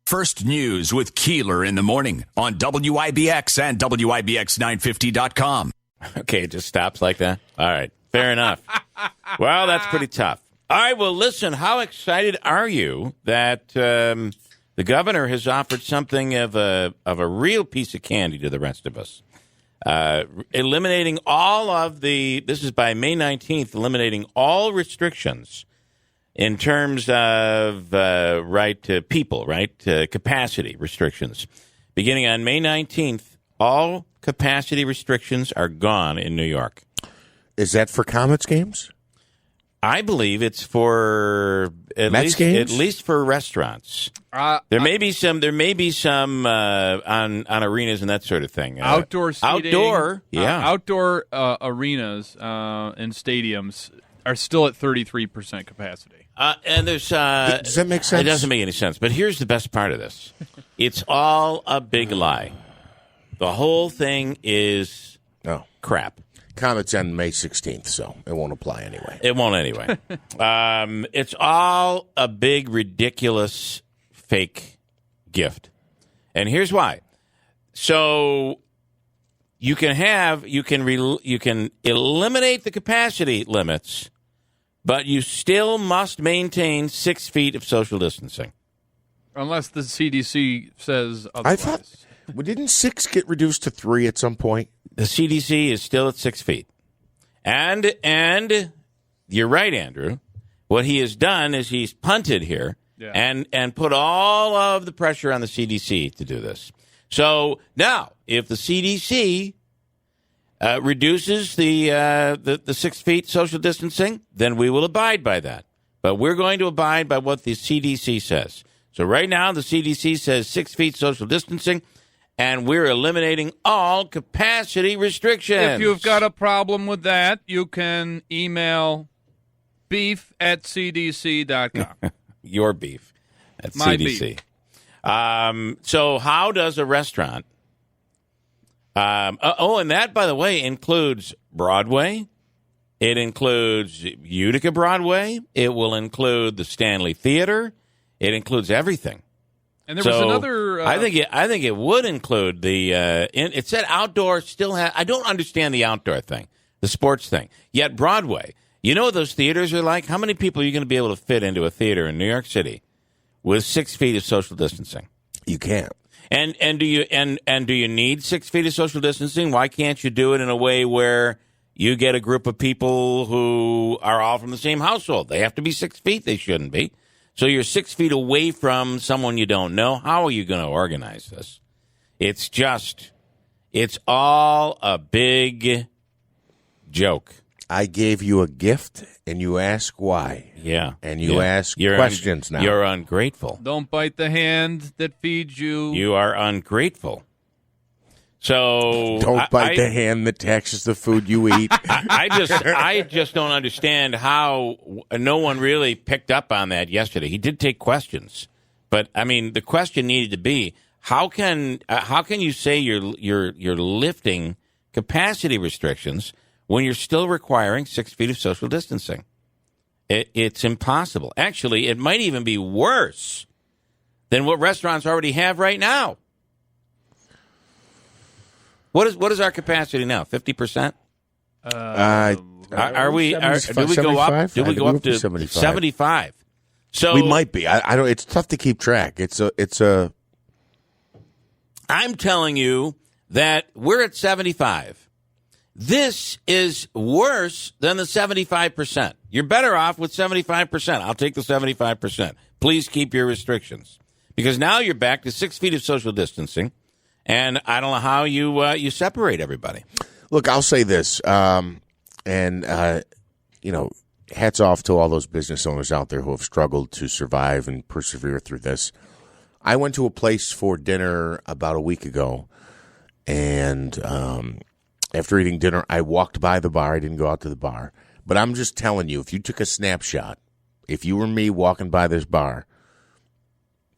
First News with Keeler in the morning on WIBX and WIBX950.com. Okay, it just stops like that? All right, fair enough. Well, that's pretty tough. All right, well, listen, how excited are you that the governor has offered something of a real piece of candy to the rest of us? Eliminating all of this is by May 19th, eliminating all restrictions in terms of right to people, right? Capacity restrictions. Beginning on May 19th, all capacity restrictions are gone in New York. Is that for Comets games? I believe it's for at least for restaurants. There may be some on arenas and that sort of thing. Outdoor seating, outdoor arenas and stadiums are still at 33% capacity. And there's does that make sense? It doesn't make any sense. But here's the best part of this: it's all a big lie. The whole thing is crap. Comets end May 16th, so it won't apply anyway. It won't anyway. It's all a big, ridiculous, fake gift. And here's why. So you can eliminate the capacity limits, but you still must maintain 6 feet of social distancing. Unless the CDC says otherwise. I thought, didn't 6 get reduced to 3 at some point? The CDC is still at 6 feet. And you're right, Andrew. What he has done is he's punted here and put all of the pressure on the CDC to do this. So now, if the CDC reduces the 6 feet social distancing, then we will abide by that. But we're going to abide by what the CDC says. So right now, the CDC says 6 feet social distancing, and we're eliminating all capacity restrictions. If you've got a problem with that, you can email beef@cdc.com. Your beef at My CDC. beef. So how does a restaurant... and that, by the way, includes Broadway. It includes Utica Broadway. It will include the Stanley Theater. It includes everything. And there was another. I think it would include the. It said outdoor. I don't understand the outdoor thing, the sports thing. Yet Broadway, you know what those theaters are like? How many people are you going to be able to fit into a theater in New York City with 6 feet of social distancing? You can't. And do you need 6 feet of social distancing? Why can't you do it in a way where you get a group of people who are all from the same household? They have to be 6 feet. They shouldn't be. So you're 6 feet away from someone you don't know. How are you going to organize this? It's all a big joke. I gave you a gift, and you ask why. Yeah. And you ask questions now. You're ungrateful. Don't bite the hand that feeds you. You are ungrateful. So don't bite the hand that taxes the food you eat. I just don't understand how no one really picked up on that yesterday. He did take questions, but I mean, the question needed to be how can you say you're lifting capacity restrictions when you're still requiring 6 feet of social distancing? It's impossible. Actually, it might even be worse than what restaurants already have right now. What is our capacity now? 50%? Are we? Do we go up? Do we go up to 75? So we might be. I don't. It's tough to keep track. It's a. I'm telling you that we're at 75. This is worse than the 75%. You're better off with 75%. I'll take the 75%. Please keep your restrictions because now you're back to 6 feet of social distancing. And I don't know how you separate everybody. Look, I'll say this, hats off to all those business owners out there who have struggled to survive and persevere through this. I went to a place for dinner about a week ago, and after eating dinner, I walked by the bar. I didn't go out to the bar. But I'm just telling you, if you took a snapshot, if you were me walking by this bar,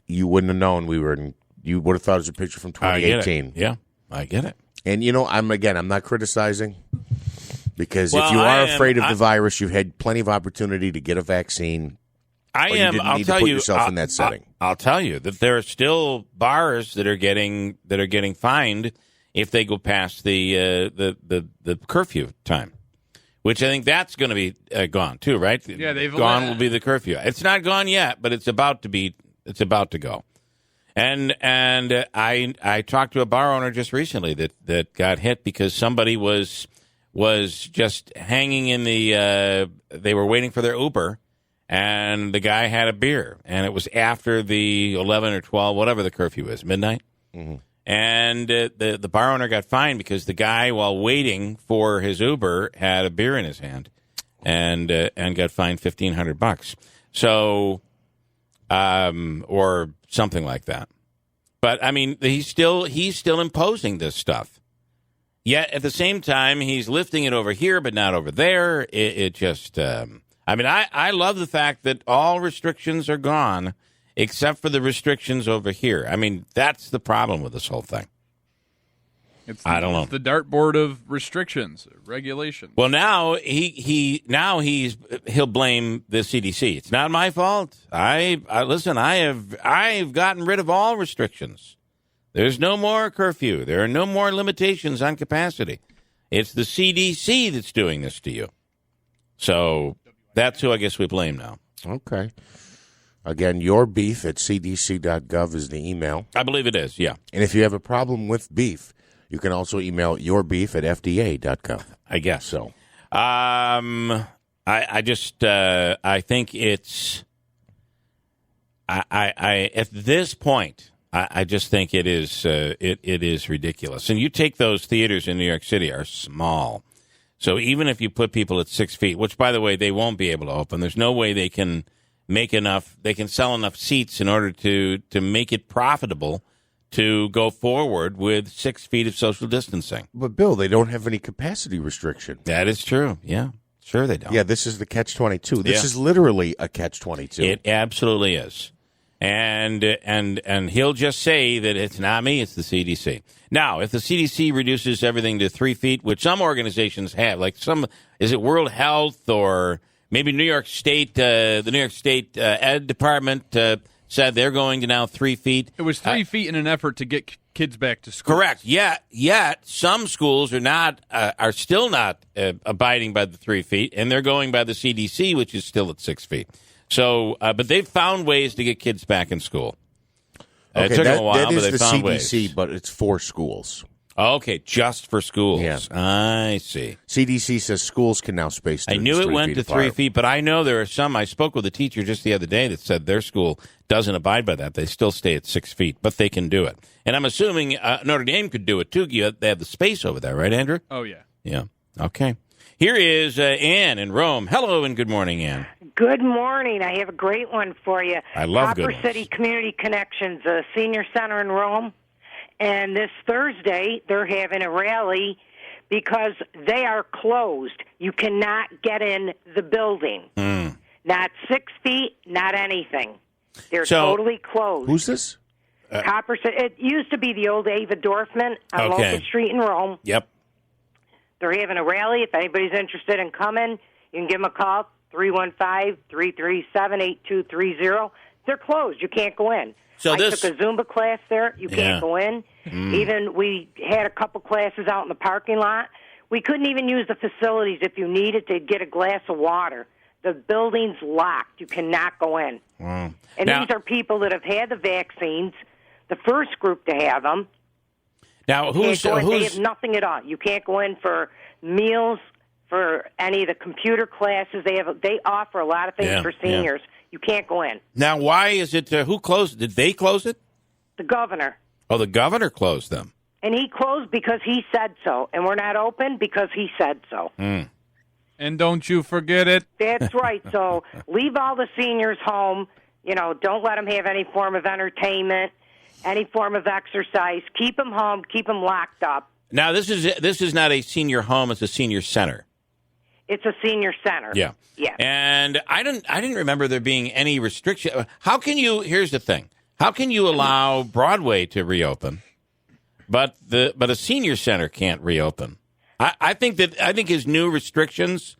you wouldn't have known we were in. You would have thought it was a picture from 2018. Yeah, I get it. And, I'm not criticizing because if you are afraid of the virus, you've had plenty of opportunity to get a vaccine. I Or you am. didn't I'll need tell to put you. yourself in that setting. I'll tell you that there are still bars that are getting fined if they go past the curfew time, which I think that's going to be gone too, right? Yeah, they've gone. Will be the curfew. It's not gone yet, but it's about to be. It's about to go. And I talked to a bar owner just recently that got hit because somebody was just hanging in the. They were waiting for their Uber. And the guy had a beer, and it was after the 11 or 12, whatever the curfew is, midnight. Mm-hmm. And the bar owner got fined because the guy, while waiting for his Uber, had a beer in his hand, and got fined $1,500. So, or something like that. But I mean, he's still imposing this stuff. Yet at the same time, he's lifting it over here, but not over there. It just. I mean, I love the fact that all restrictions are gone except for the restrictions over here. I mean, that's the problem with this whole thing. I don't know. It's the dartboard of restrictions, regulations. Well, now he'll blame the CDC. It's not my fault. Listen. I've gotten rid of all restrictions. There's no more curfew. There are no more limitations on capacity. It's the CDC that's doing this to you. So. That's who I guess we blame now. Okay. Again, yourbeef@cdc.gov is the email. I believe it is, yeah. And if you have a problem with beef, you can also email yourbeef@fda.gov. I guess so. I think it's. I at this point, I just think it is ridiculous. And you take those theaters in New York City are small. So even if you put people at 6 feet, which, by the way, they won't be able to open, there's no way they can sell enough seats in order to make it profitable to go forward with 6 feet of social distancing. But, Bill, they don't have any capacity restriction. That is true. Yeah, sure they don't. Yeah, this is the catch-22. This is literally a catch-22. It absolutely is. And he'll just say that it's not me, it's the CDC. Now, if the CDC reduces everything to 3 feet, which some organizations have, like is it World Health or maybe New York State, the New York State Ed Department said they're going to now 3 feet. It was 3 feet in an effort to get kids back to school. Correct. Yet some schools are still not abiding by the 3 feet, and they're going by the CDC, which is still at 6 feet. So, but they've found ways to get kids back in school. It took them a while, but they found ways. That is the CDC, but it's for schools. Okay, just for schools. Yeah. I see. CDC says schools can now space I knew it went to 3 feet, but I know there are some. I spoke with a teacher just the other day that said their school doesn't abide by that. They still stay at 6 feet, but they can do it. And I'm assuming Notre Dame could do it, too. They have the space over there, right, Andrew? Oh, yeah. Yeah. Okay. Here is Ann in Rome. Hello and good morning, Ann. Good morning. I have a great one for you. I love good ones. Copper City Community Connections, a senior center in Rome. And this Thursday, they're having a rally because they are closed. You cannot get in the building. Not 6 feet, not anything. They're totally closed. Who's this? Copper City. It used to be the old Ava Dorfman on Locust Street in Rome. Yep. They're having a rally. If anybody's interested in coming, you can give them a call, 315-337-8230. They're closed. You can't go in. So I took a Zumba class there. You can't go in. Even we had a couple classes out in the parking lot. We couldn't even use the facilities if you needed to get a glass of water. The building's locked. You cannot go in. Wow. And now, these are people that have had the vaccines, the first group to have them. Now, they have nothing at all. You can't go in for meals, for any of the computer classes. They offer a lot of things for seniors. You can't go in. Now, why is it? Who closed it? Did they close it? The governor. Oh, the governor closed them. And he closed because he said so. And we're not open because he said so. And don't you forget it. That's right. So leave all the seniors home. You know, don't let them have any form of entertainment, any form of exercise. Keep them home. Keep them locked up. Now, this is not a senior home. It's a senior center. It's a senior center. Yeah. Yeah. And I didn't remember there being any restriction. How can you? Here's the thing. How can you allow Broadway to reopen, but a senior center can't reopen? I think his new restrictions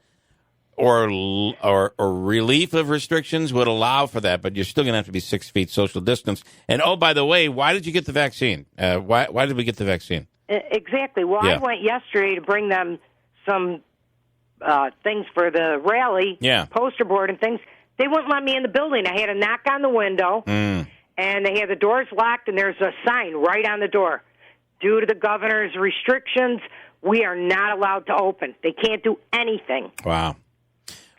or relief of restrictions would allow for that, but you're still going to have to be 6 feet social distance. And, oh, by the way, why did you get the vaccine? Why did we get the vaccine? Exactly. Well, Yeah. I went yesterday to bring them some things for the rally, poster board and things. They wouldn't let me in the building. I had to knock on the window, and they had the doors locked, and there's a sign right on the door. Due to the governor's restrictions, we are not allowed to open. They can't do anything. Wow.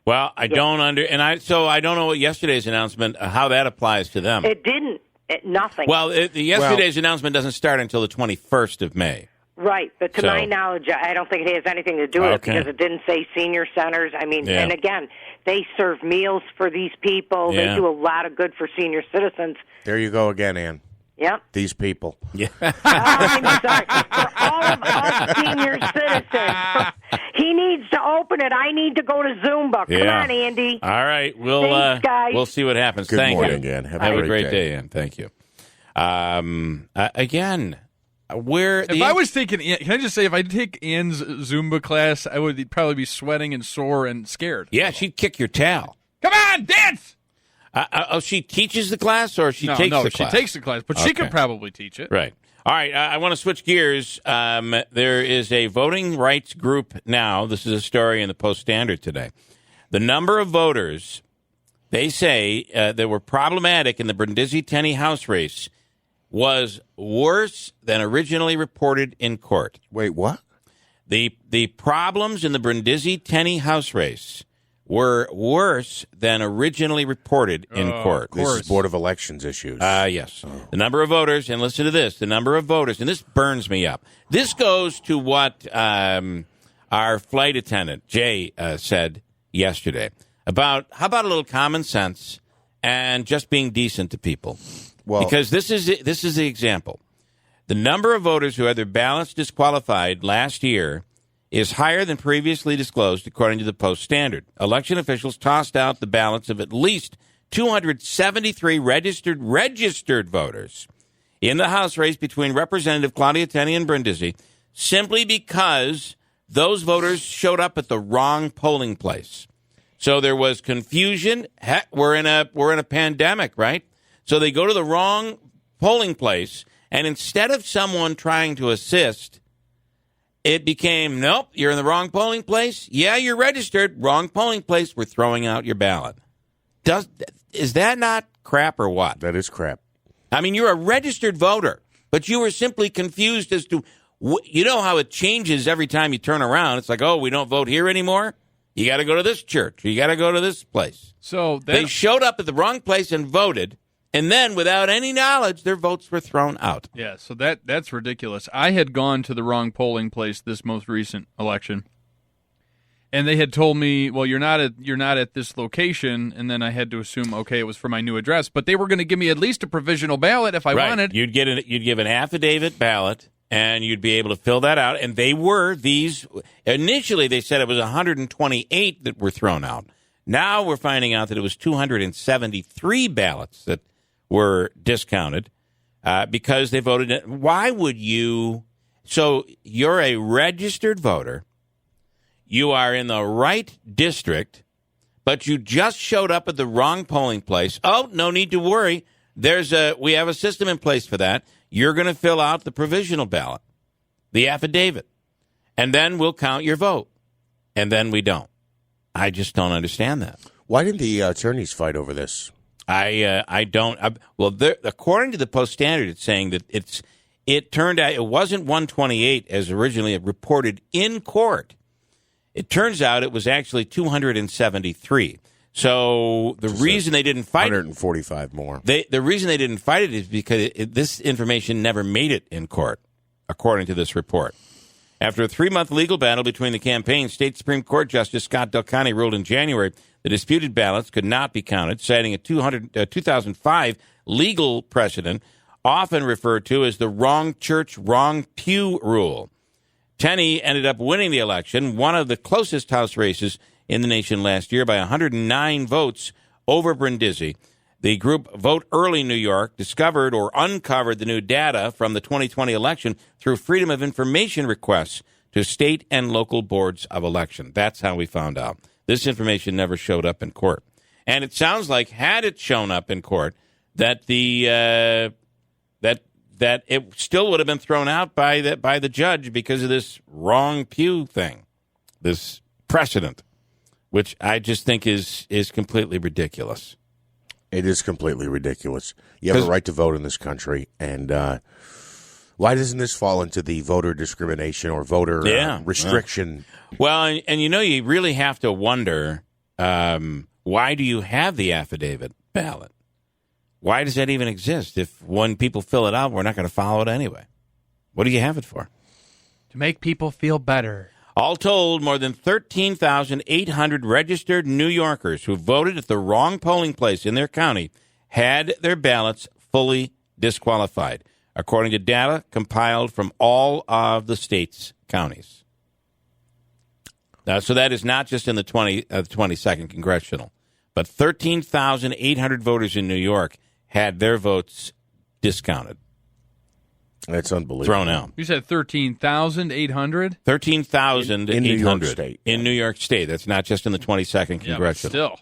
Well, I don't I don't know what yesterday's announcement, how that applies to them. It didn't. Nothing. Well, yesterday's announcement doesn't start until the 21st of May. Right, but to my knowledge, I don't think it has anything to do with it because it didn't say senior centers. I mean, and again, they serve meals for these people. Yeah. They do a lot of good for senior citizens. There you go again, Ann. Yep. These people. Yeah. I'm sorry. For all of us senior citizens, he needs to open it. I need to go to Zumba. Come on, Andy. All right. Thanks, guys. We'll see what happens. Good Thank morning, you. Ann. Have a great day, Ann. Thank you. Again, if I was taking, can I just say, if I take Ann's Zumba class, I would probably be sweating and sore and scared. Yeah, she'd kick your tail. Come on, dance! She teaches the class, or takes the class? She takes the class, but she could probably teach it. Right. All right, I want to switch gears. There is a voting rights group now. This is a story in the Post-Standard today. The number of voters, they say, that were problematic in the Brindisi-Tenney House race was worse than originally reported in court. Wait, what? The problems in the Brindisi-Tenney House race were worse than originally reported in court. This is Board of Elections issues. Yes. The number of voters, and listen to this, the number of voters, and this burns me up. This goes to what our flight attendant, Jay, said yesterday about how about a little common sense and just being decent to people. Well, because this is the example. The number of voters who had their ballots disqualified last year is higher than previously disclosed, according to the Post-Standard. Election officials tossed out the ballots of at least 273 registered voters in the House race between Representative Claudia Tenney and Brindisi simply because those voters showed up at the wrong polling place. So there was confusion. Heck, we're in a pandemic, right? So they go to the wrong polling place, and instead of someone trying to assist, it became, nope, you're in the wrong polling place. Yeah, you're registered. Wrong polling place. We're throwing out your ballot. Is that not crap or what? That is crap. I mean, you're a registered voter, but you were simply confused as to, you know how it changes every time you turn around. It's like, oh, we don't vote here anymore. You got to go to this church. You got to go to this place. So they showed up at the wrong place and voted. And then, without any knowledge, their votes were thrown out. Yeah, so that's ridiculous. I had gone to the wrong polling place this most recent election, and they had told me, "Well, you're not at this location." And then I had to assume, okay, it was for my new address. But they were going to give me at least a provisional ballot if I wanted. You'd give an affidavit ballot, and you'd be able to fill that out. And they were these. Initially, they said it was 128 that were thrown out. Now we're finding out that it was 273 ballots that were discounted because they voted. Why would you? So you're a registered voter. You are in the right district, but you just showed up at the wrong polling place. Oh, no need to worry. We have a system in place for that. You're going to fill out the provisional ballot, the affidavit, and then we'll count your vote. And then we don't. I just don't understand that. Why didn't the attorneys fight over this? I don't. According to the Post-Standard, it's saying that it turned out it wasn't 128 as originally reported in court. It turns out it was actually 273. So the reason they didn't fight 145 more. The reason they didn't fight it is because this information never made it in court, according to this report. After a 3-month legal battle between the campaigns, State Supreme Court Justice Scott Del Conte ruled in January the disputed ballots could not be counted, citing a 2005 legal precedent often referred to as the wrong church, wrong pew rule. Tenney ended up winning the election, one of the closest House races in the nation last year, by 109 votes over Brindisi. The group Vote Early New York discovered or uncovered the new data from the 2020 election through Freedom of Information requests to state and local boards of election. That's how we found out. This information never showed up in court. And it sounds like had it shown up in court, that the that it still would have been thrown out by the judge because of this wrong pew thing, this precedent, which I just think is completely ridiculous. It is completely ridiculous. You have a right to vote in this country, and why doesn't this fall into the voter discrimination or voter restriction? Well, and you really have to wonder, why do you have the affidavit ballot? Why does that even exist if when people fill it out, we're not going to follow it anyway? What do you have it for? To make people feel better. All told, more than 13,800 registered New Yorkers who voted at the wrong polling place in their county had their ballots fully disqualified, according to data compiled from all of the state's counties. So that is not just in the 22nd congressional, but 13,800 voters in New York had their votes discounted. That's unbelievable. Thrown out. You said 13,800? 13,800 in New York State. In New York State. That's not just in the 22nd congressional. Yeah, still.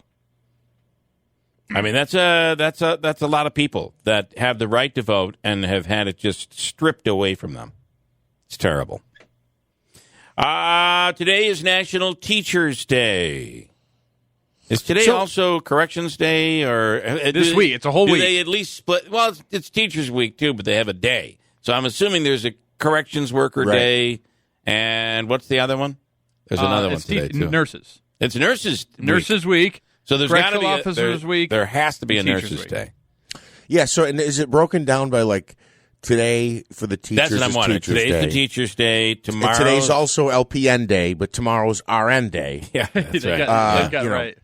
I mean, that's a lot of people that have the right to vote and have had it just stripped away from them. It's terrible. Today is National Teachers Day. Is today also Corrections Day, or this week? It's a whole week. Do they at least split? Well, it's Teachers Week too, but they have a day. So I'm assuming there's a Corrections Worker Day, and what's the other one? There's another one today too. Nurses. It's Nurses Week. So there's got to be Officers Week. There has to be a Teachers Nurses Week. Day. Yeah. So, and is it broken down by like today for the teachers? That's what I'm wondering. Today's the Teachers Day. Tomorrow. Today's also LPN Day, but tomorrow's RN Day. Yeah, that's They right. got it right.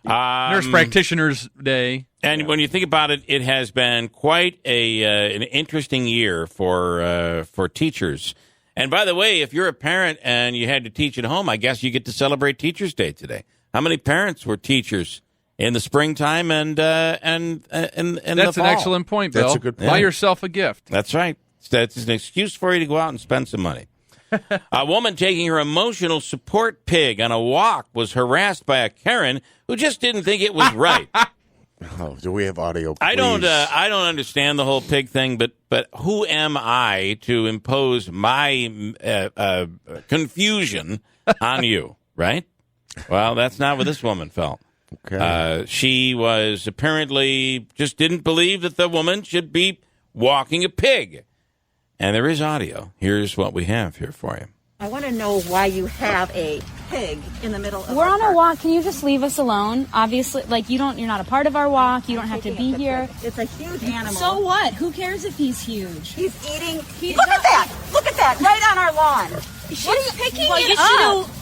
Nurse Practitioners Day. And when you think about it, it has been quite an interesting year for teachers. And by the way, if you're a parent and you had to teach at home, I guess you get to celebrate Teachers Day today. How many parents were teachers in the springtime and That's the fall? an excellent point, Bill. That's a good point. Buy yourself a gift. That's right. That's an excuse for you to go out and spend some money. A woman taking her emotional support pig on a walk was harassed by a Karen who just didn't think it was right. Oh, do we have audio? Please? I don't understand the whole pig thing, but who am I to impose my confusion on you, right? Well, that's not what this woman felt. Okay. She was apparently just didn't believe that the woman should be walking a pig. And there is audio. Here's what we have here for you. I want to know why you have a pig in the middle of We're our on park. a walk. Can you just leave us alone? Obviously, you're not a part of our walk. You don't have to be here. It's a huge animal. So what? Who cares if he's huge? He's eating. Look at that! Look at that! Right on our lawn. She's What are you picking well, it you up. should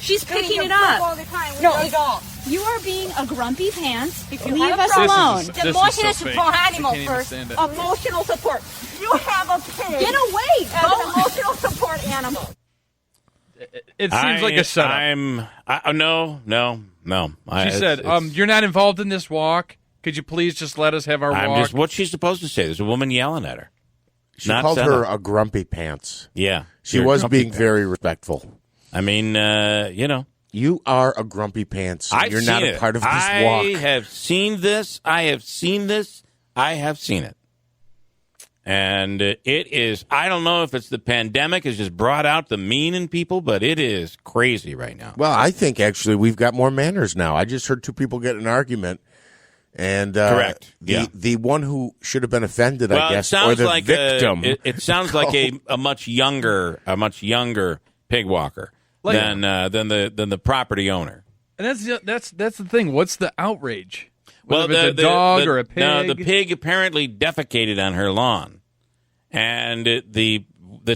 She's do picking your it poop up. all the time. We No, really don't. You are being a grumpy pants. If you Leave have a us problem- alone. This is so Emotional fake. support I animal can't even first. stand it. Emotional support. You have a pig. Get away! As an emotional support animal. It seems like a setup. No. She said, "You're not involved in this walk. Could you please just let us have our walk?" What's she supposed to say? There's a woman yelling at her. She called set her up. a grumpy pants. Yeah. She You're a was grumpy being pants. very respectful. I mean, You are a grumpy pants. I've You're not seen a it. part of this I walk. have seen this. I have seen it. And it is, I don't know if it's the pandemic has just brought out the mean in people, but it is crazy right now. Well, I think actually we've got more manners now. I just heard two people get in an argument, and Correct. Yeah. the one who should have been offended, Well, I it guess, or sounds the like victim. it sounds like a much younger pig walker than the property owner. And that's the thing. What's the outrage? Well, Whether it's a dog or a pig. No, the pig apparently defecated on her lawn, and the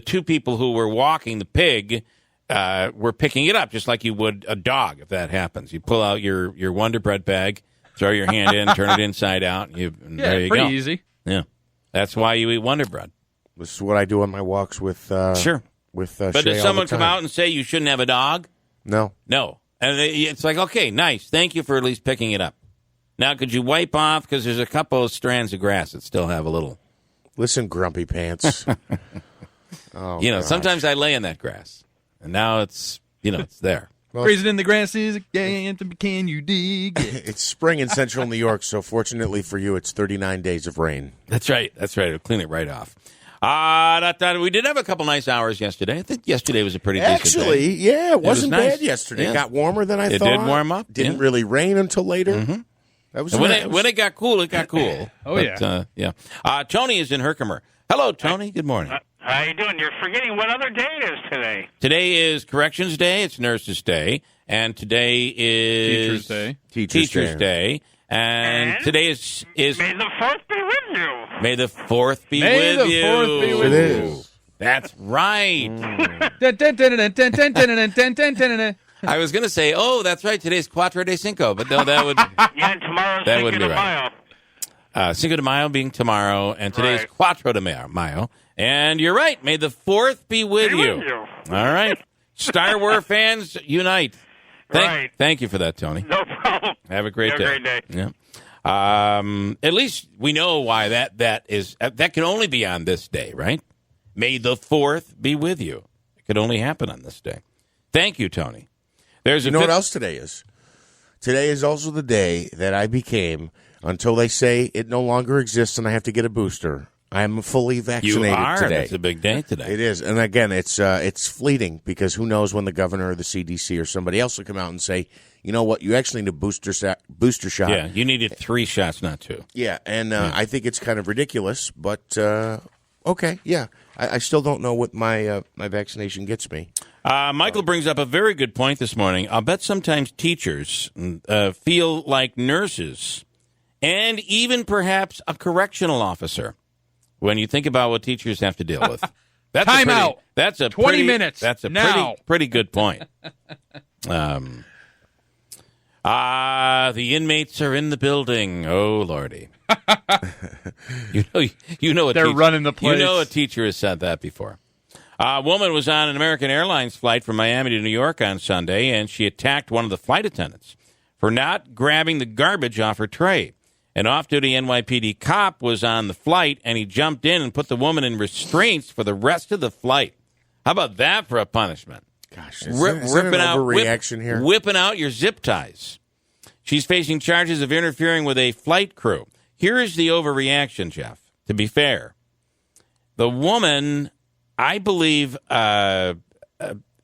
two people who were walking the pig were picking it up just like you would a dog. If that happens, you pull out your Wonder Bread bag, throw your hand in, turn it inside out, and there you go. pretty easy. Yeah, that's why you eat Wonder Bread. This is what I do on my walks with Sure. With But Shay does all someone the come time. out and say you shouldn't have a dog? No. No. And it's like, okay, nice. Thank you for at least picking it up. Now, could you wipe off? Because there's a couple of strands of grass that still have a little. Listen, grumpy pants. Oh, You know, gosh. sometimes I lay in that grass. And now it's, it's there. Grazing in the grass is a anthem, can you dig it? It's spring in central New York, so fortunately for you, it's 39 days of rain. That's right. It'll clean it right off. We did have a couple nice hours yesterday. I think yesterday was a pretty decent day. Actually, yeah, it wasn't was nice. bad yesterday. Yeah. It got warmer than I thought. It did warm up. Didn't really rain until later. Mm-hmm. That was And nice. when it got cool, it got cool. Yeah. Tony is in Herkimer. Hello, Tony. Good morning. How you doing? You're forgetting what other day it is today. Today is Corrections Day. It's Nurses Day. And today is Teachers Day. And today is May the 4th be with you. May the 4th be May with the you. 4th be with It you. is. That's right. Mm. I was going to say, that's right. Today's Cuatro de Cinco, but no, that would Yeah, and tomorrow's That Cinco wouldn't de be right. Mayo. Cinco de Mayo being tomorrow, and today's Right. Cuatro de Mayo. And you're right. May the 4th be with Be you. with you. All right. Star Wars fans, unite. Right. Thank you for that, Tony. No problem. Have a great Have day. a great day. Yeah. At least we know why that is. That can only be on this day, right? May the 4th be with you. It could only happen on this day. Thank you, Tony. You know what else today is? Today is also the day that I became, until they say it no longer exists and I have to get a booster, I'm fully vaccinated You are. today. It's a big day today. It is. And again, it's fleeting because who knows when the governor or the CDC or somebody else will come out and say, you know what, you actually need a booster shot. Yeah, you needed 3 shots, not 2. Yeah, and I think it's kind of ridiculous, but okay, yeah. I still don't know what my vaccination gets me. Michael brings up a very good point this morning. I'll bet sometimes teachers feel like nurses and even perhaps a correctional officer when you think about what teachers have to deal with. That's Time out. That's a 20 minutes. That's a now. pretty good point. The inmates are in the building. Oh, Lordy. you know They're running the place. You know a teacher has said that before. A woman was on an American Airlines flight from Miami to New York on Sunday, and she attacked one of the flight attendants for not grabbing the garbage off her tray. An off-duty NYPD cop was on the flight, and he jumped in and put the woman in restraints for the rest of the flight. How about that for a punishment? Gosh, is there an overreaction here? Whipping out your zip ties. She's facing charges of interfering with a flight crew. Here is the overreaction, Jeff, to be fair. The woman, I believe,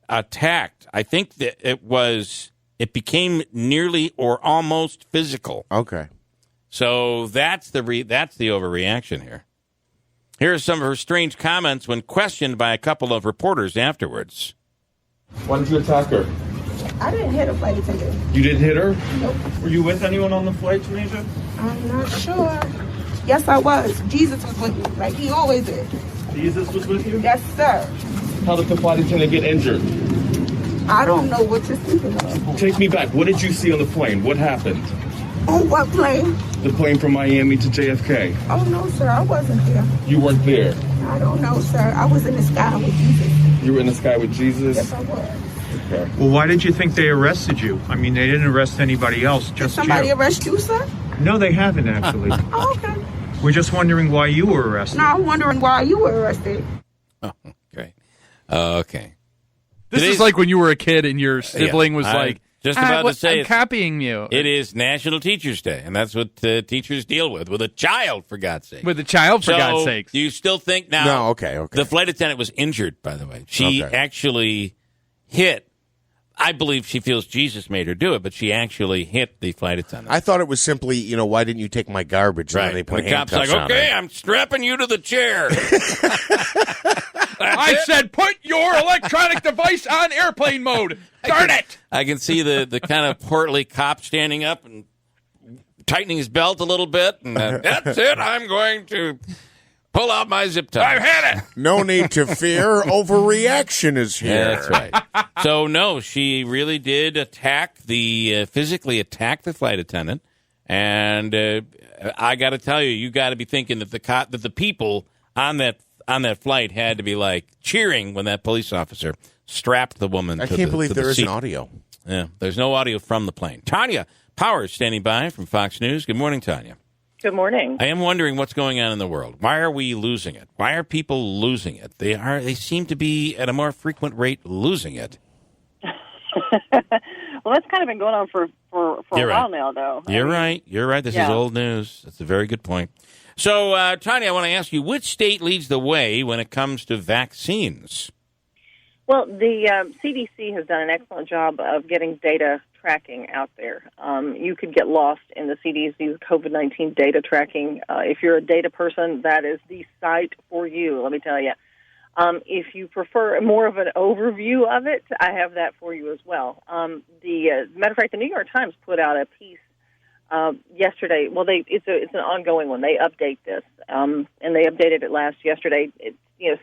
attacked. I think that it became nearly or almost physical. Okay. So that's the overreaction here. Here are some of her strange comments when questioned by a couple of reporters afterwards. Why did you attack her? I didn't hit a flight attendant. You didn't hit her? Nope. Were you with anyone on the flight, Tunisia? I'm not sure. Yes, I was. Jesus was with me, like he always is. Jesus was with you? Yes, sir. How did the flight attendant get injured? I don't know what you're speaking of. Take me back. What did you see on the plane? What happened? On what plane? The plane from Miami to JFK. Oh, no, sir. I wasn't there. You weren't there. I don't know, sir. I was in the sky with Jesus. You were in the sky with Jesus? Yes, I was. Okay. Well, why did you think they arrested you? I mean, they didn't arrest anybody else, Did just somebody you. arrest you, sir? No, they haven't, actually. Oh, okay. We're just wondering why you were arrested. No, I'm wondering why you were arrested. Oh, okay. Okay. This Today's- is like when you were a kid and your sibling was I'm like, just about to say I'm it. copying you. It is National Teachers Day, and that's what teachers deal with a child, for God's sake. With a child, for God's sakes. Do you still think now? No, okay. The flight attendant was injured, by the way. She actually hit. I believe she feels Jesus made her do it, but she actually hit the flight attendant. I thought it was simply, why didn't you take my garbage? And then they put the cop's like, handcuffs on okay, it. I'm strapping you to the chair. I said, put your electronic device on airplane mode. Darn it! I can see the kind of portly cop standing up and tightening his belt a little bit. And that's it. I'm going to pull out my zip tie. I've had it. No need to fear. Overreaction is here. Yeah, that's right. So, no, she really did physically attack the flight attendant. And I got to tell you got to be thinking that the people on that flight had to be like cheering when that police officer strapped the woman. I to can't the, believe to there the isn't seat. audio. Yeah, there's no audio from the plane. Tanya Powers standing by from Fox News. Good morning, Tanya. Good morning. I am wondering what's going on in the world. Why are we losing it? Why are people losing it? They seem to be at a more frequent rate losing it. Well, that's kind of been going on for a while now, though. You're right. This is old news. That's a very good point. So, Tanya, I want to ask you, which state leads the way when it comes to vaccines? Well, the CDC has done an excellent job of getting data tracking out there. You could get lost in the CDC's COVID-19 data tracking. If you're a data person, that is the site for you, let me tell you. If you prefer more of an overview of it, I have that for you as well. Matter of fact, the New York Times put out a piece yesterday. Well, it's an ongoing one. They update this, and they updated it yesterday.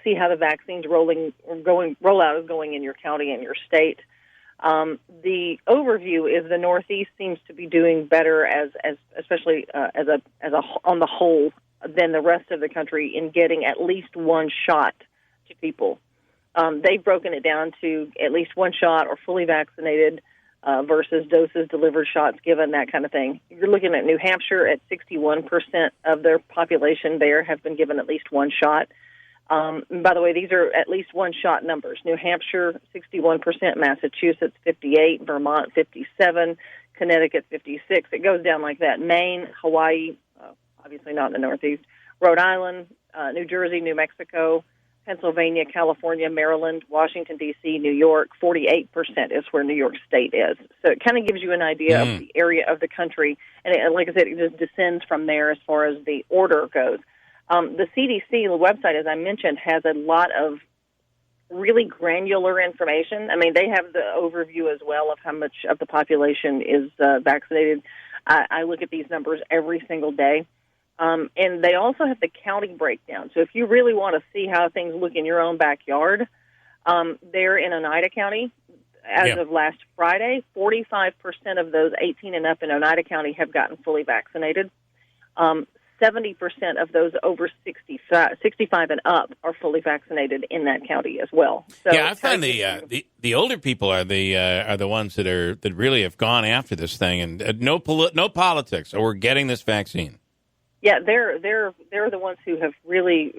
See how the vaccines rollout is going in your county and your state. The overview is the Northeast seems to be doing better especially on the whole than the rest of the country in getting at least one shot to people. They've broken it down to at least one shot or fully vaccinated versus doses delivered, shots given, that kind of thing. You're looking at New Hampshire at 61% of their population there have been given at least one shot. By the way, these are at least one shot numbers. New Hampshire, 61%, Massachusetts, 58%, Vermont, 57%, Connecticut, 56%. It goes down like that. Maine, Hawaii, obviously not in the Northeast, Rhode Island, New Jersey, New Mexico, Pennsylvania, California, Maryland, Washington, D.C., New York, 48% is where New York State is. So it kind of gives you an idea of the area of the country. And like I said, it just descends from there as far as the order goes. The CDC, the website, as I mentioned, has a lot of really granular information. I mean, they have the overview as well of how much of the population is vaccinated. I look at these numbers every single day. And they also have the county breakdown. So if you really want to see how things look in your own backyard, they're in Oneida County. As of last Friday, 45% of those 18 and up in Oneida County have gotten fully vaccinated. 70% of those over 65 and up are fully vaccinated in that county as well. So I find the older people are the ones that really have gone after this thing, and no politics, or we're getting this vaccine. Yeah, they're the ones who have really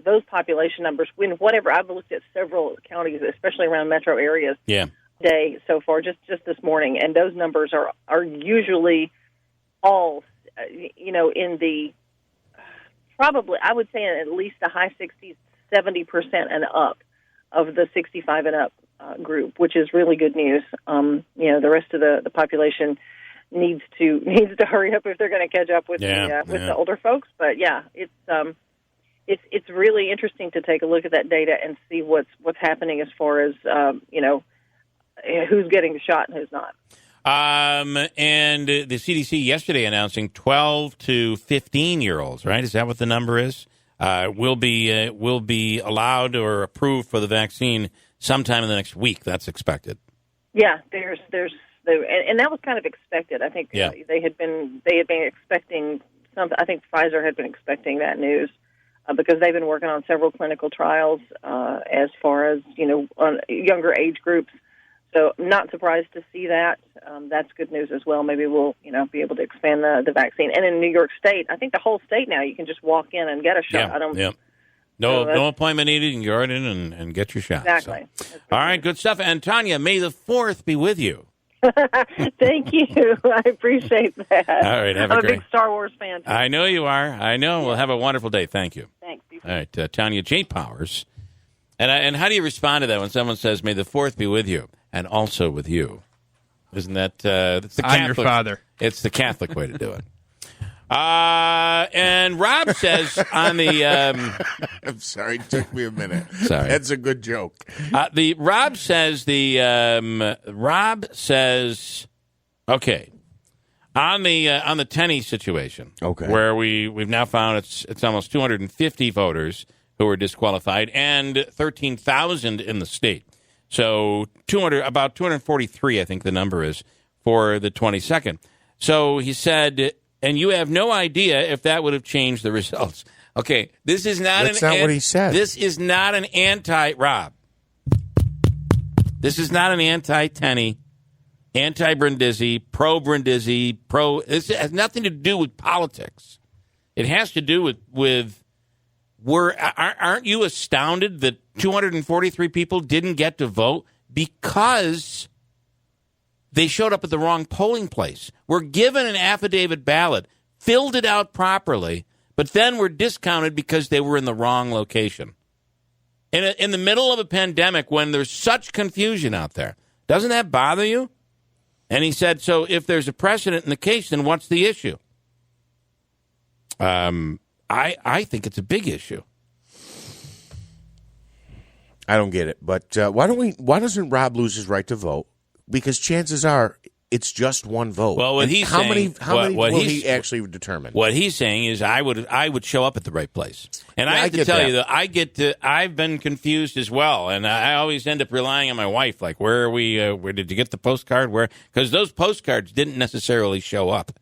those population numbers. I've looked at several counties, especially around metro areas. Yeah. Day so far, just this morning, and those numbers are usually all in the probably, I would say, at least the high 60s, 70% and up of the 65 and up group, which is really good news. The rest of the population needs to hurry up if they're going to catch up with the older folks. But it's really interesting to take a look at that data and see what's happening as far as who's getting the shot and who's not. And the CDC yesterday announcing 12 to 15-year-olds, right? Is that what the number is? Will be allowed or approved for the vaccine sometime in the next week. That's expected. Yeah, and that was kind of expected. I think they had been expecting something. I think Pfizer had been expecting that news because they've been working on several clinical trials as far as on younger age groups. So I'm not surprised to see that. That's good news as well. Maybe we'll be able to expand the vaccine. And in New York State, I think the whole state now, you can just walk in and get a shot. No appointment needed. You can go right in and get your shot. Exactly. So. All right, good stuff. And Tanya, may the 4th be with you. Thank you. I appreciate that. All right, I'm a big Star Wars fan, too. I know you are. I know. Yeah. We'll have a wonderful day. Thank you. Thanks. All right, Tanya J. Powers. And how do you respond to that when someone says, may the 4th be with you and also with you? Isn't that it's the Catholic? I'm your father. It's the Catholic way to do it. And Rob says on the I'm sorry, it took me a minute. Sorry. That's a good joke. Rob says okay. On the Tenney situation, where we've now found it's almost 250 voters who were disqualified and 13,000 in the state. So about 243, I think the number is, for the 22nd. So he said, and you have no idea if that would have changed the results. Okay, this is not That's not what he said. This is not an anti-Rob. This is not an anti-Tenney, anti-Brindisi, pro-Brindisi, This has nothing to do with politics. It has to do with aren't you astounded that 243 people didn't get to vote because they showed up at the wrong polling place, were given an affidavit ballot, filled it out properly, but then were discounted because they were in the wrong location. In the middle of a pandemic when there's such confusion out there, doesn't that bother you? And he said, so if there's a precedent in the case, then what's the issue? I think it's a big issue. I don't get it, but why doesn't Rob lose his right to vote? Because chances are it's just one vote. Well, what he's how saying, many what will he's, he actually determine? What he's saying is I would show up at the right place. And I have to tell you that I've been confused as well, and I always end up relying on my wife. Like, where are we? Where did you get the postcard? Where? Because those postcards didn't necessarily show up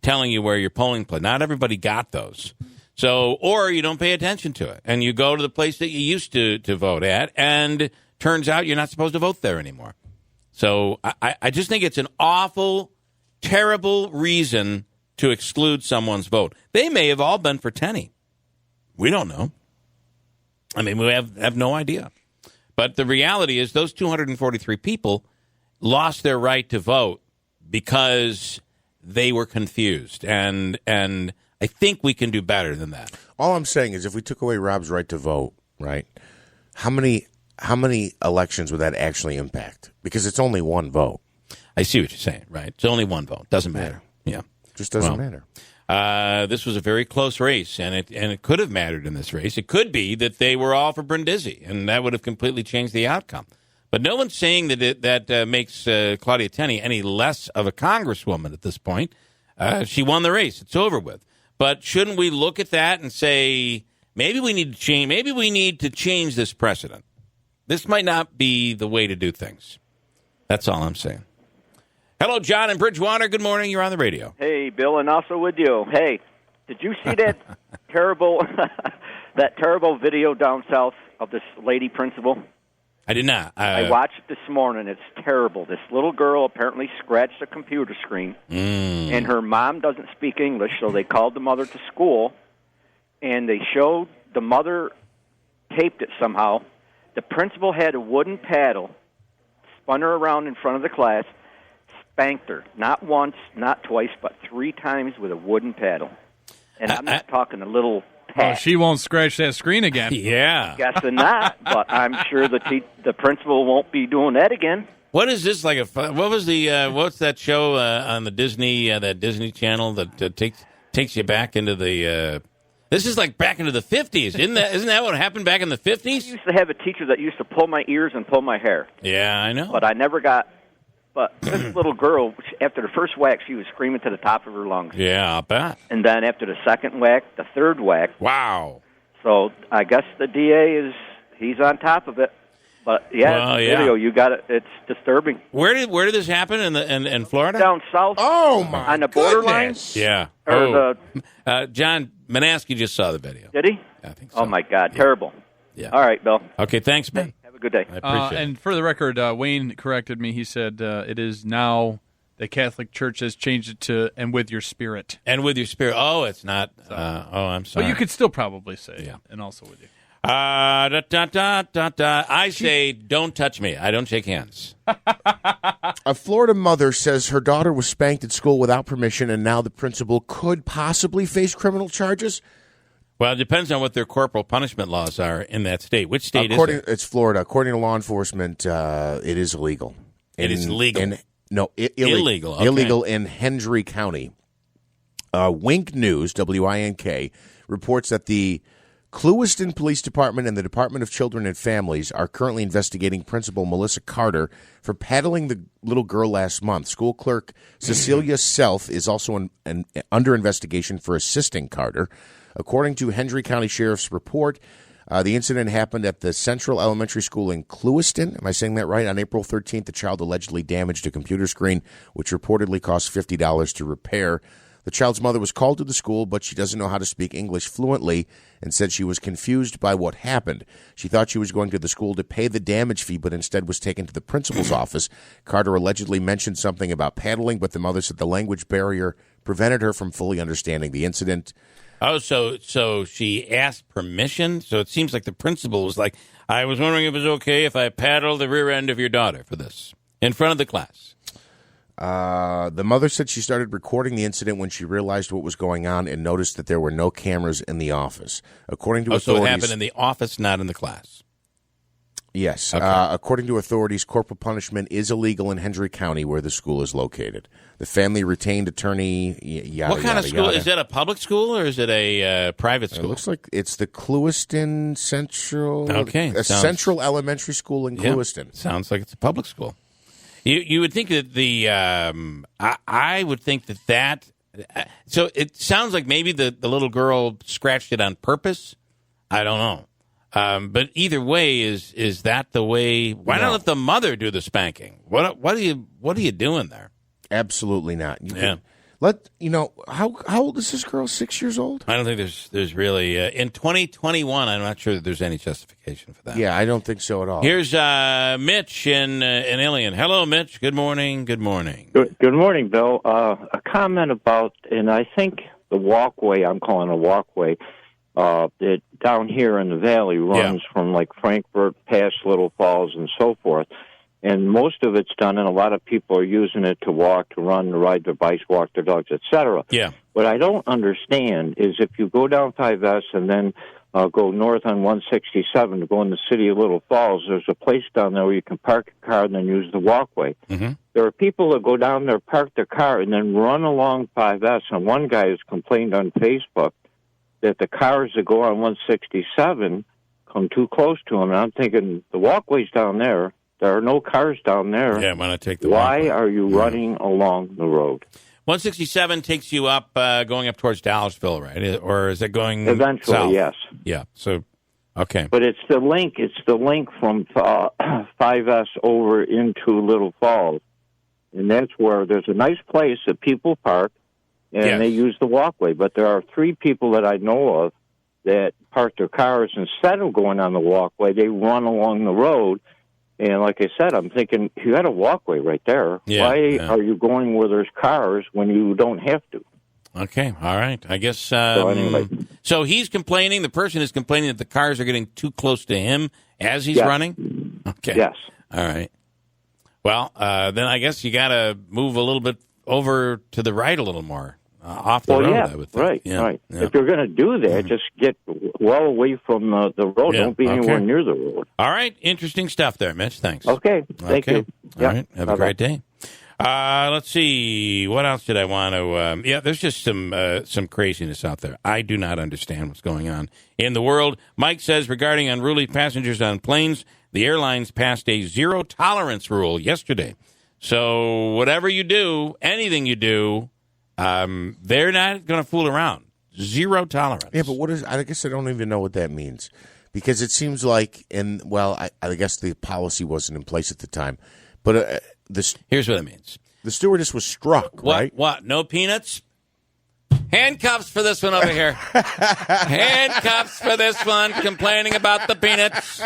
telling you where your polling place. Not everybody got those. So, or you don't pay attention to it, and you go to the place that you used to vote at, and turns out you're not supposed to vote there anymore. So I just think it's an awful, terrible reason to exclude someone's vote. They may have all been for Tenney. We don't know. I mean, we have no idea. But the reality is those 243 people lost their right to vote because they were confused. And I think we can do better than that. All I'm saying is if we took away Rob's right to vote, right, how many elections would that actually impact? Because it's only one vote. I see what you're saying, right? It's only one vote. Doesn't matter. Yeah. Just doesn't matter. This was a very close race, and it could have mattered in this race. It could be that they were all for Brindisi, and that would have completely changed the outcome. But no one's saying that makes Claudia Tenney any less of a congresswoman at this point. She won the race. It's over with. But shouldn't we look at that and say, maybe we need to change, this precedent? This might not be the way to do things. That's all I'm saying. Hello, John in Bridgewater. Good morning. You're on the radio. Hey, Bill, and also with you. Hey, did you see that terrible video down south of this lady principal? I did not. I watched it this morning. It's terrible. This little girl apparently scratched a computer screen, and her mom doesn't speak English, so they called the mother to school, and they showed the mother taped it somehow. The principal had a wooden paddle, spun her around in front of the class, spanked her, not once, not twice, but 3 times with a wooden paddle. And I'm not talking a little pat. Oh, she won't scratch that screen again. Yeah. Guessing not, but I'm sure the principal won't be doing that again. What is this like? What's that show on the Disney that Disney Channel that takes you back into the? This is like back into the 50s, isn't that what happened back in the 50s? I used to have a teacher that used to pull my ears and pull my hair. Yeah, I know. But I never got. But this little girl, after the first whack, she was screaming to the top of her lungs. Yeah, I'll bet. And then after the second whack, the third whack. Wow. So I guess the DA he's on top of it. But yeah, video, you got it. It's disturbing. Where did this happen in Florida? Down south. Oh my! On the borderline. Yeah. John Manaski just saw the video. Did he? I think so. Oh my God! Yeah. Terrible. Yeah. All right, Bill. Okay. Thanks, man. Have a good day. I appreciate it. And for the record, Wayne corrected me. He said it is now the Catholic Church has changed it to "and with your spirit." And with your spirit. Oh, it's not. I'm sorry. But you could still probably say, and also with you. I say, don't touch me. I don't shake hands. A Florida mother says her daughter was spanked at school without permission, and now the principal could possibly face criminal charges. Well, it depends on what their corporal punishment laws are in that state. Which state is it? It's Florida. According to law enforcement, it is illegal. It is legal? Illegal. Okay. Illegal in Hendry County. Wink News, WINK, reports that the Clewiston Police Department and the Department of Children and Families are currently investigating Principal Melissa Carter for paddling the little girl last month. School clerk Cecilia Self is also under investigation for assisting Carter. According to Hendry County Sheriff's report, the incident happened at the Central Elementary School in Clewiston. Am I saying that right? On April 13th, the child allegedly damaged a computer screen, which reportedly cost $50 to repair. The child's mother was called to the school, but she doesn't know how to speak English fluently and said she was confused by what happened. She thought she was going to the school to pay the damage fee, but instead was taken to the principal's office. Carter allegedly mentioned something about paddling, but the mother said the language barrier prevented her from fully understanding the incident. Oh, so she asked permission? So it seems like the principal was like, I was wondering if it was okay if I paddled the rear end of your daughter for this in front of the class. The mother said she started recording the incident when she realized what was going on and noticed that there were no cameras in the office. According to authorities, so it happened in the office, not in the class. Yes. Okay. According to authorities, corporal punishment is illegal in Hendry County, where the school is located. The family retained attorney. What kind of school? Is that a public school or is it a private school? It looks like it's the Clewiston Central. Okay, Central Elementary School in Clewiston. Sounds like it's a public school. You would think that I would think that. So it sounds like maybe the little girl scratched it on purpose. I don't know. But either way, is that the way? Why not let the mother do the spanking? What are you doing there? Absolutely not. How old is this girl? 6 years old? I don't think there's really in 2021. I'm not sure that there's any justification for that. Yeah, I don't think so at all. Here's Mitch in Alien. Hello, Mitch. Good morning. Good morning. Good morning, Bill. A comment about, and I think the walkway. I'm calling a walkway. That down here in the valley runs from like Frankfort past Little Falls and so forth. And most of it's done, and a lot of people are using it to walk, to run, to ride their bikes, walk their dogs, etc. Yeah. What I don't understand is if you go down 5S and then go north on 167 to go in the city of Little Falls, there's a place down there where you can park your car and then use the walkway. Mm-hmm. There are people that go down there, park their car, and then run along 5S. And one guy has complained on Facebook that the cars that go on 167 come too close to him. And I'm thinking, the walkway's down there. There are no cars down there. Yeah, why not take the Why walkway? are you running along the road? 167 takes you up, going up towards Dallasville, right? Or is it going Eventually, south? yes. Yeah, so, okay. But it's the link. It's the link from 5S over into Little Falls. And that's where there's a nice place that people park, and they use the walkway. But there are 3 people that I know of that park their cars. Instead of going on the walkway, they run along the road. And like I said, I'm thinking, you got a walkway right there. Yeah, Why are you going where there's cars when you don't have to? Okay, all right. I guess, So anyway. so he's complaining, the person is complaining that the cars are getting too close to him as he's running? Okay. Yes. All right. Well, then I guess you got to move a little bit over to the right a little more. Off the road, I would think. Right. Yeah. If you're going to do that, just get well away from the road. Yeah, Don't be anywhere okay. near the road. All right. Interesting stuff there, Mitch. Thanks. Okay. Thank you. All right. Have a great day. Let's see. What else did I want to... there's just some craziness out there. I do not understand what's going on in the world. Mike says, regarding unruly passengers on planes, the airlines passed a zero-tolerance rule yesterday. So whatever you do, anything you do... they're not going to fool around. Zero tolerance. Yeah, but what is? I guess I don't even know what that means, because it seems like, I guess the policy wasn't in place at the time. But here's what it means: the stewardess was struck. Right? What? No peanuts? Handcuffs for this one over here. Handcuffs for this one. Complaining about the peanuts.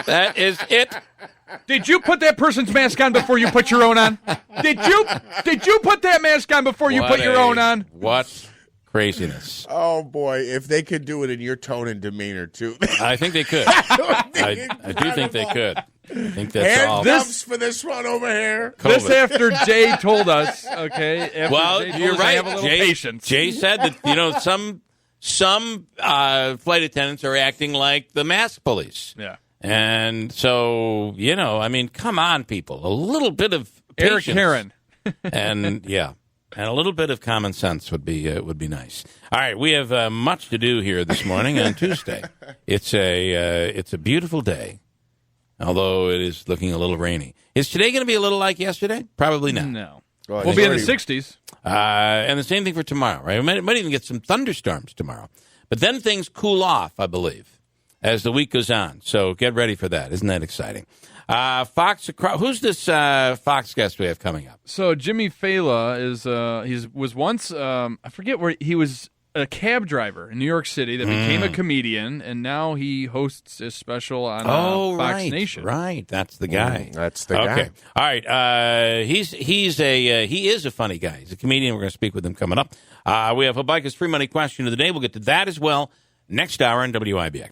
That is it. Did you put that person's mask on before you put your own on? Did you put that mask on before you put your own on? What craziness. Oh, boy. If they could do it in your tone and demeanor, too. I think they could. I do think they could. I think that's all. Handcuffs for this one over here. COVID. This after Jay told us, okay? You're right. Have a little patience. Jay said that, some flight attendants are acting like the mask police. Yeah. And so, come on, people. A little bit of Eric patience. Heron. And a little bit of common sense would be nice. All right, we have much to do here this morning on Tuesday. It's a beautiful day, although it is looking a little rainy. Is today going to be a little like yesterday? Probably not. No. We'll be in the 60s. And the same thing for tomorrow, right? We might even get some thunderstorms tomorrow. But then things cool off, I believe, as the week goes on. So get ready for that. Isn't that exciting? Who's this Fox guest we have coming up? So Jimmy Fallon was once, I forget where, he was a cab driver in New York City that became a comedian, and now he hosts a special on Fox Nation. Right, that's the guy. That's the guy. Okay, all right. He is a funny guy. He's a comedian. We're going to speak with him coming up. We have Habakkuk's free money question of the day. We'll get to that as well next hour on WIBX.